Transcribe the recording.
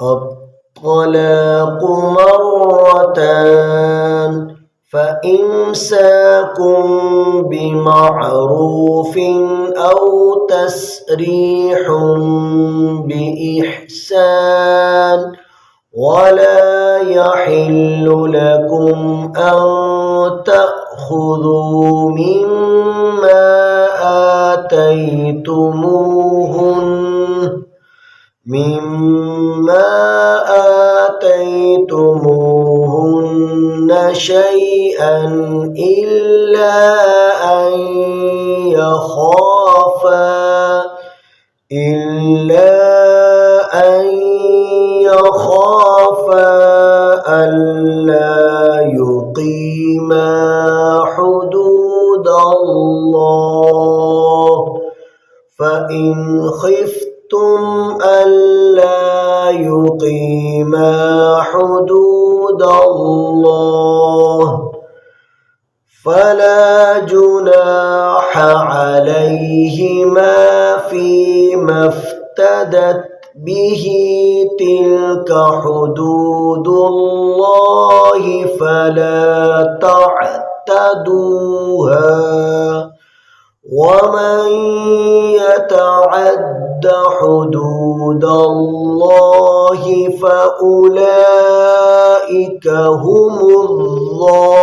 الطلاق مرتان فإمساك بمعروف أو تسريح بإحسان ولا يحل لكم أن تأخذوا مما آتيتموهن شيئا إلا أن يخافا ألا يقيما حدود الله فإن خفتم ألا يقيما حدود الله فلا جناح عليهما فيما افتدت به تلك حدود الله فلا تعتدوها ومن يتعد حدود الله فأولئك هم الظالمون.